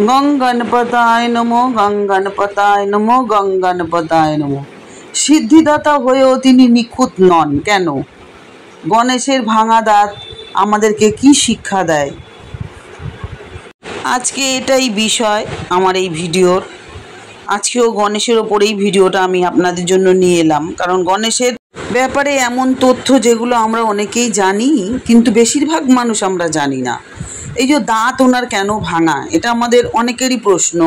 গঙ্গণপতায় নমো, গঙ্গণপতায় নমো, গঙ্গণপতায় নমো। সিদ্ধিদাতা হয়েও তিনি নিখুঁত নন কেন? গণেশের ভাঙা দাঁত আমাদেরকে কি শিক্ষা দেয়? আজকে এটাই বিষয় আমার এই ভিডিওর। আজকেও গণেশের ওপরেই ভিডিওটা আমি আপনাদের জন্য নিয়ে এলাম, কারণ গণেশের ব্যাপারে এমন তথ্য যেগুলো আমরা অনেকেই জানি, কিন্তু বেশিরভাগ মানুষ আমরা জানি না। এই যে দাঁত ওনার কেন ভাঙা, এটা আমাদের অনেকেরই প্রশ্ন,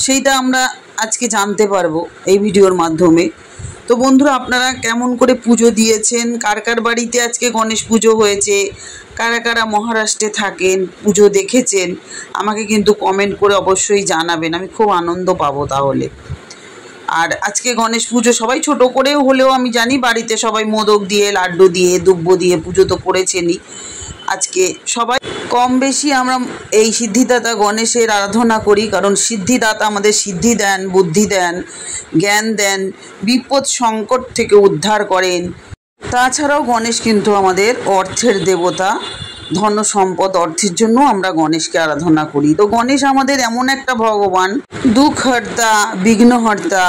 সেইটা আমরা আজকে জানতে পারবো এই ভিডিওর মাধ্যমে। তো বন্ধুরা, আপনারা কেমন করে পুজো দিয়েছেন, কার কার বাড়িতে আজকে গণেশ পুজো হয়েছে, কারা কারা মহারাষ্ট্রে থাকেন, পুজো দেখেছেন, আমাকে কিন্তু কমেন্ট করে অবশ্যই জানাবেন, আমি খুব আনন্দ পাবো তাহলে। আর আজকে গণেশ পুজো সবাই ছোট করেও হলেও আমি জানি বাড়িতে সবাই মোদক দিয়ে, লাড্ডু দিয়ে, দুব্য দিয়ে পুজো তো করেছেনই। আজকে সবাই কম বেশি আমরা এই সিদ্ধিদাতা গণেশের আরাধনা করি, কারণ সিদ্ধিদাতা আমাদের সিদ্ধি দেন, বুদ্ধি দেন, জ্ঞান দেন, বিপদ সংকট থেকে উদ্ধার করেন। তাছাড়াও গণেশ কিন্তু আমাদের অর্থের দেবতা, ধন সম্পদ, অর্থের জন্য আমরা গণেশকে আরাধনা করি। তো গণেশ আমাদের এমন একটা ভগবান, দুঃখহর্তা, বিঘ্নহর্তা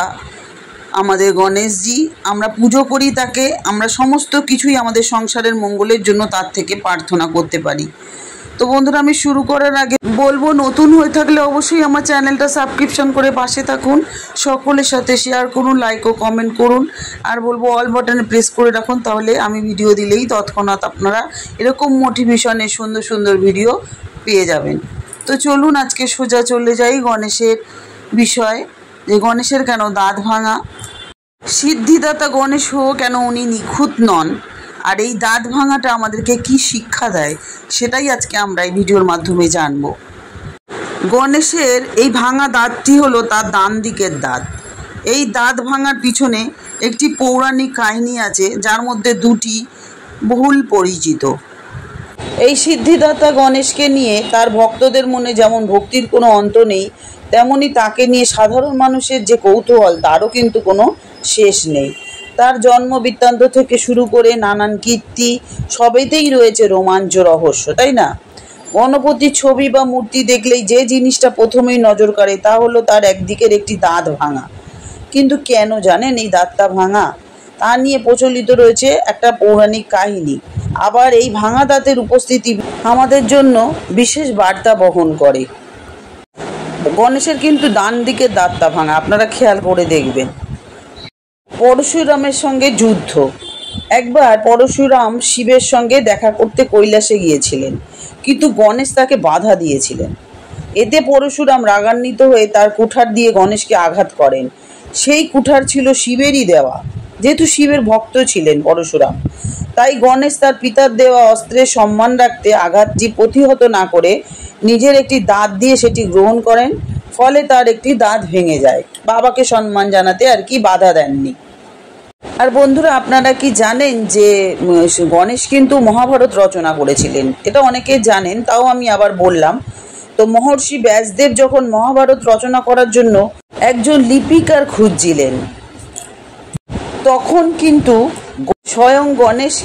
আমাদের গণেশজি। আমরা পুজো করি তাকে, আমরা সমস্ত কিছুই আমাদের সংসারের মঙ্গলের জন্য তার থেকে প্রার্থনা করতে পারি। তো বন্ধুরা, আমি শুরু করার আগে বলবো, নতুন হয়ে থাকলে অবশ্যই আমার চ্যানেলটা সাবস্ক্রিপশন করে পাশে থাকুন, সকলের সাথে শেয়ার করুন, লাইক ও কমেন্ট করুন, আর বলবো অল বাটনে প্রেস করে রাখুন, তাহলে আমি ভিডিও দিলেই তৎক্ষণাৎ আপনারা এরকম মোটিভেশনের সুন্দর সুন্দর ভিডিও পেয়ে যাবেন। তো চলুন আজকে সোজা চলে যাই গণেশের বিষয়, যে গণেশের কেন দাঁত ভাঙা, সিদ্ধিদাতা গণেশ হোক কেন উনি নিখুঁত নন, আর এই দাঁত ভাঙাটা আমাদেরকে কি শিক্ষা দেয়, সেটাই আজকে আমরা এই ভিডিওর মাধ্যমে জানব। গণেশের এই ভাঙা দাঁতটি হলো তার ডান দিকের দাঁত। এই দাঁত ভাঙার পিছনে একটি পৌরাণিক কাহিনী আছে, যার মধ্যে দুটি বহুল পরিচিত। এই সিদ্ধিদাতা গণেশকে নিয়ে তার ভক্তদের মনে যেমন ভক্তির কোনো অন্ত নেই, তেমনি তাকে নিয়ে সাধারণ মানুষের যে কৌতূহল, তারও কিন্তু কোনো শেষ নেই। তার জন্ম বৃত্তান্ত থেকে শুরু করে নানান কীর্তি, সবেতেই রয়েছে রোমাঞ্চ, রহস্য, তাই না? গণপতির ছবি বা মূর্তি দেখলেই যে জিনিসটা প্রথমেই নজর কাড়ে তা হলো তার একদিকের একটি দাঁত ভাঙা। কিন্তু কেন জানেন এই দাঁতটা ভাঙা? তা নিয়ে প্রচলিত রয়েছে একটা পৌরাণিক কাহিনী। আবার এই ভাঙা দাঁতের উপস্থিতি আমাদের জন্য বিশেষ বার্তা বহন করে। গণেশের কিন্তু ডান দিকের দাঁতটা ভাঙা, আপনারা খেয়াল করে দেখবেন। পরশুরামের সঙ্গে যুদ্ধ। একবার পরশুরাম শিবের সঙ্গে দেখা করতে কৈলাসে গিয়েছিলেন, কিন্তু গণেশ তাকে বাধা দিয়েছিলেন। এতে পরশুরাম রাগান্বিত হয়ে তার কুঠার দিয়ে গণেশকে আঘাত করেন। সেই কুঠার ছিল শিবেরই দেওয়া, যেহেতু শিবের ভক্ত ছিলেন পরশুরাম, তাই গণেশ তার পিতার দেওয়া অস্ত্রের সম্মান রাখতে আঘাতটি প্রতিহত না করে নিজের একটি দাঁত দিয়ে সেটি গ্রহণ করেন। ফলে তার একটি দাঁত ভেঙে যায়। বাবাকে সম্মান জানাতে আর কি বাধা দেননি। আর বন্ধুরা, আপনারা কি জানেন যে গণেশ কিন্তু মহাভারত রচনা করেছিলেন? এটা অনেকে জানেন, তাও আমি আবার বললাম। তো মহর্ষি ব্যাসদেব যখন মহাভারত রচনা করার জন্য একজন লিপিকার খুঁজছিলেন, তখন কিন্তু স্বয়ং গণেশ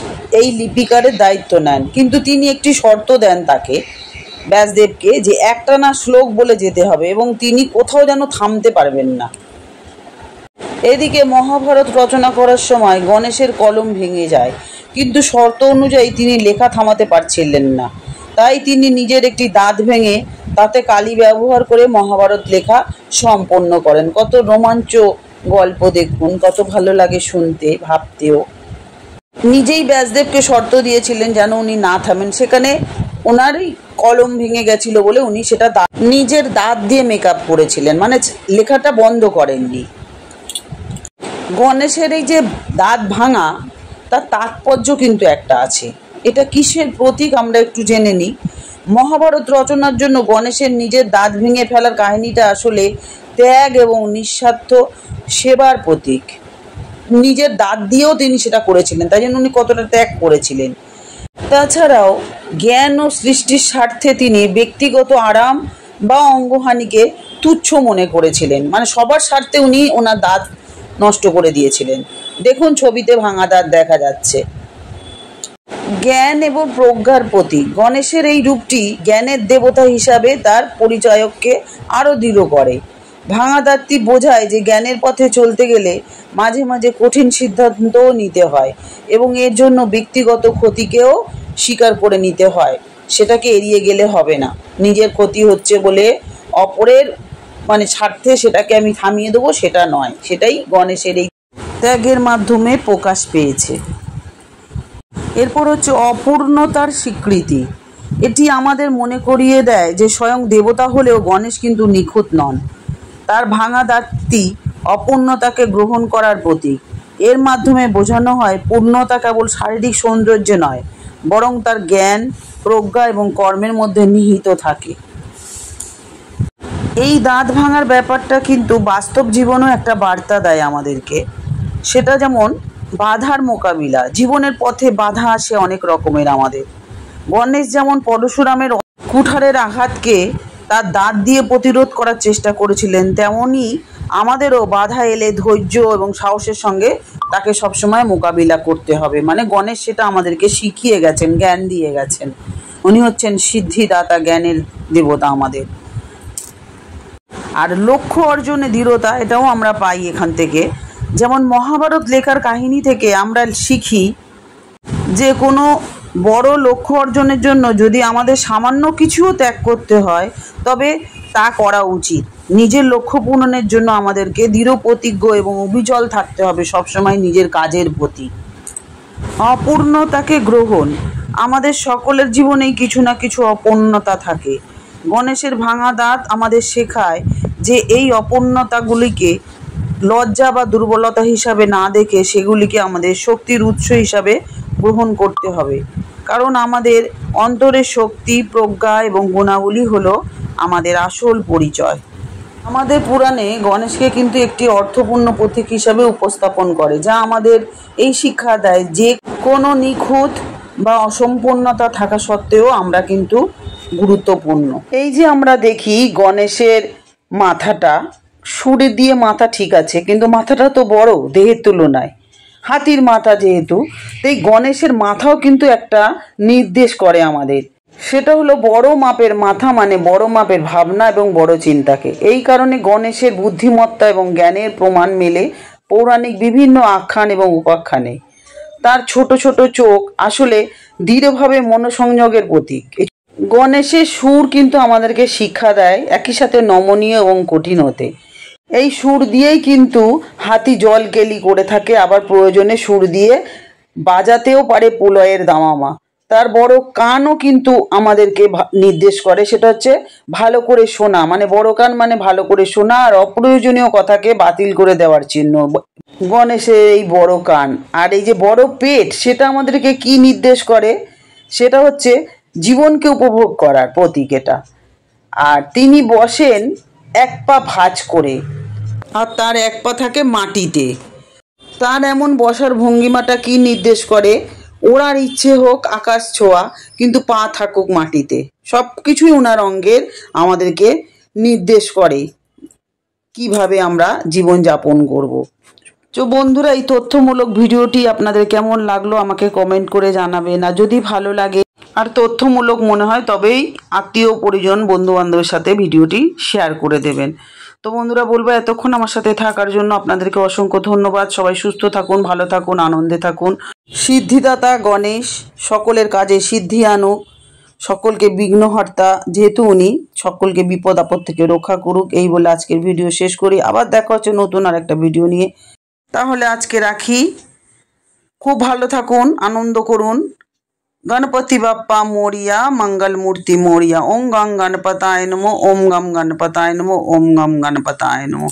এই লিপিকারের দায়িত্ব নেন। কিন্তু তিনি একটি শর্ত দেন তাকে, ব্যাসদেবকে, যে একটানা শ্লোক বলে যেতে হবে এবং তিনি কোথাও যেন থামতে পারবেন না। এদিকে মহাভারত রচনা করার সময় গণেশের কলম ভেঙে যায়, কিন্তু শর্ত অনুযায়ী তিনি লেখা থামাতে পারছিলেন না। তাই তিনি নিজের একটি দাঁত ভেঙে তাতে কালি ব্যবহার করে মহাভারত লেখা সম্পন্ন করেন। কত রোমাঞ্চ গল্প, দেখুন কত ভালো লাগে শুনতে, ভাবতেও। নিজেই ব্যাসদেবকে শর্ত দিয়েছিলেন যেন উনি না থামেন, সেখানে ওনারই কলম ভেঙে গেছিল বলে উনি সেটা নিজের দাঁত দিয়ে মেকআপ করেছিলেন, মানে লেখাটা বন্ধ করেননি। গণেশের এই যে দাঁত ভাঙা, তার তাৎপর্য কিন্তু একটা আছে। এটা কিসের প্রতীক আমরা একটু জেনে নিই। মহাভারত রচনার জন্য গণেশের নিজের দাঁত ভেঙে ফেলার কাহিনীটা আসলে ত্যাগ এবং নিঃস্বার্থ সেবার প্রতীক। নিজের দাঁত দিয়েও তিনি সেটা করেছিলেন, তাই জন্য উনি কতটা ত্যাগ করেছিলেন। তাছাড়াও জ্ঞান ও সৃষ্টির স্বার্থে তিনি ব্যক্তিগত আরাম বা অঙ্গহানিকে তুচ্ছ মনে করেছিলেন, মানে সবার স্বার্থে উনি ওনার দাঁত নষ্ট করে দিয়েছিলেন। দেখুন ছবিতে ভাঙা দাঁত দেখা যাচ্ছে। জ্ঞান এবং প্রজ্ঞার প্রতীক। গণেশের এই রূপটি জ্ঞানের দেবতা হিসাবে তার পরিচয়কে আরও দৃঢ় করে। ভাঙা দাঁতটি বোঝায় যে জ্ঞানের পথে চলতে গেলে মাঝে মাঝে কঠিন সিদ্ধান্তও নিতে হয় এবং এর জন্য ব্যক্তিগত ক্ষতিকেও স্বীকার করে নিতে হয়। সেটাকে এড়িয়ে গেলে হবে না। নিজের ক্ষতি হচ্ছে বলে অপরের স্বার্থে সেটাকে আমি থামিয়ে দেবো, সেটা নয়। সেটাই গণেশের এই ত্যাগের মাধ্যমে প্রকাশ পেয়েছে। এরপর হচ্ছে অপূর্ণতার স্বীকৃতি। এটি আমাদের মনে করিয়ে দেয় যে স্বয়ং দেবতা হলেও গণেশ কিন্তু নিখুঁত নন। তার ভাঙা দাঁতটি অপূর্ণতাকে গ্রহণ করার প্রতীক। এর মাধ্যমে বোঝানো হয় পূর্ণতা কেবল শারীরিক সৌন্দর্য নয়, বরং তার জ্ঞান, প্রজ্ঞা এবং কর্মের মধ্যে নিহিত থাকে। এই দাঁত ভাঙার ব্যাপারটা কিন্তু বাস্তব জীবনেও একটা বার্তা দেয় আমাদেরকে। সেটা যেমন বাধার মোকাবিলা। জীবনের পথে বাধা আসে অনেক রকমের আমাদের। গণেশ যেমন পরশুরামের কুঠারের আঘাতকে তার দাঁত দিয়ে প্রতিরোধ করার চেষ্টা করেছিলেন, তেমনই আমাদেরও বাধা এলে ধৈর্য এবং সাহসের সঙ্গে তাকে সবসময় মোকাবিলা করতে হবে। গণেশ সেটা আমাদেরকে শিখিয়ে গেছেন, জ্ঞান দিয়ে গেছেন। উনি হচ্ছেন সিদ্ধিদাতা, জ্ঞানের দেবতা আমাদের। আর লক্ষ্য অর্জনে দৃঢ়তা, এটাও আমরা পাই এখান থেকে। যেমন মহাভারত লেখার কাহিনী থেকে আমরা শিখি যে কোনো বড় লক্ষ্য অর্জনের জন্য যদি আমাদের সামান্য কিছুও ত্যাগ করতে হয়, তবে তা করা উচিত। নিজের লক্ষ্য পূরণের জন্য আমাদেরকে দৃঢ় প্রতিজ্ঞ এবং অবিচল থাকতে হবে সবসময় নিজের কাজের প্রতি। অপূর্ণতাকে গ্রহণ। আমাদের সকলের জীবনেই কিছু না কিছু অপূর্ণতা থাকে। গণেশের ভাঙা দাঁত আমাদের শেখায় যে এই অপূর্ণতাগুলিকে লজ্জা বা দুর্বলতা হিসাবে না দেখে সেগুলিকে আমাদের শক্তির উৎস হিসাবে গ্রহণ করতে হবে। কারণ আমাদের অন্তরের শক্তি, প্রজ্ঞা এবং গুণাবলী হলো আমাদের আসল পরিচয়। আমাদের পুরাণে গণেশকে কিন্তু একটি অর্থপূর্ণ প্রতীক হিসাবে উপস্থাপন করে, যা আমাদের এই শিক্ষা দেয় যে কোনো নিখুঁত বা অসম্পূর্ণতা থাকা সত্ত্বেও আমরা কিন্তু গুরুত্বপূর্ণ। এই যে আমরা দেখি গণেশের মাথাটা, সুরে দিয়ে মাথা ঠিক আছে, কিন্তু মাথাটা তো বড় দেহের তুলনায়, হাতির মাথা যেহেতু, এই গণেশের মাথাও কিন্তু একটা নির্দেশ করে আমাদের। সেটা হলো বড় মাপের মাথা, বড় মাপের ভাবনা এবং বড় চিন্তাকে। এই কারণে গণেশের বুদ্ধিমত্তা এবং জ্ঞানের প্রমাণ মেলে পৌরাণিক বিভিন্ন আখ্যান এবং উপাখ্যানে। তার ছোট ছোট চোখ আসলে দৃঢ়ভাবে মনোসংযোগের প্রতীক। গণেশের সুর কিন্তু আমাদেরকে শিক্ষা দেয় একই সাথে নমনীয় এবং কঠিন হতে। এই সুর দিয়েই কিন্তু হাতি জল কেলি করে থাকে, আবার প্রয়োজনে সুর দিয়ে বাজাতেও পারে প্রলয়ের দামামা। তার বড় কানও কিন্তু আমাদেরকে নির্দেশ করে, সেটা হচ্ছে ভালো করে শোনা। বড় কান ভালো করে শোনা আর অপ্রয়োজনীয় কথাকে বাতিল করে দেওয়ার চিহ্ন গণেশের এই বড় কান। আর এই যে বড় পেট, সেটা আমাদেরকে কি নির্দেশ করে? সেটা হচ্ছে জীবনকে উপভোগ করার প্রতীক এটা। আর তিনি বসেন এক পা ভাঁজ করে, আর তার এক পা থাকে মাটিতে। তার এমন বসার ভঙ্গিমাটা কি নির্দেশ করে? ওড়ার ইচ্ছে হোক আকাশ ছোঁয়া, কিন্তু পা থাকুক মাটিতে। সব কিছুই ওনার অঙ্গের আমাদেরকে নির্দেশ করে কিভাবে আমরা জীবনযাপন করব। তো বন্ধুরা, এই তথ্যমূলক ভিডিওটি আপনাদের কেমন লাগলো আমাকে কমেন্ট করে জানাবেন। আর যদি ভালো লাগে আর তথ্যমূলক মনে হয় তবেই আত্মীয় পরিজন বন্ধু বান্ধবের সাথে ভিডিওটি শেয়ার করে দেবেন। তো বন্ধুরা, বলবো এতক্ষণ আমার সাথে থাকার জন্য আপনাদেরকে অসংখ্য ধন্যবাদ। সবাই সুস্থ থাকুন, ভালো থাকুন, আনন্দে থাকুন। সিদ্ধিদাতা গণেশ সকলের কাজে সিদ্ধি আনুক, সকলকে বিঘ্নহর্তা যেহেতু উনি, সকলকে বিপদ আপদ থেকে রক্ষা করুক, এই বলে আজকের ভিডিও শেষ করি। আবার দেখা হচ্ছে নতুন আর একটা ভিডিও নিয়ে। তাহলে আজকে রাখি। খুব ভালো থাকুন, আনন্দ করুন। गणपति बाप्पा मोरिया, मंगल मूर्ति मोरिया। ओम गं गणपताय नमो, ओम गं गणपताय नमो, ओम गं गणपताय नमो।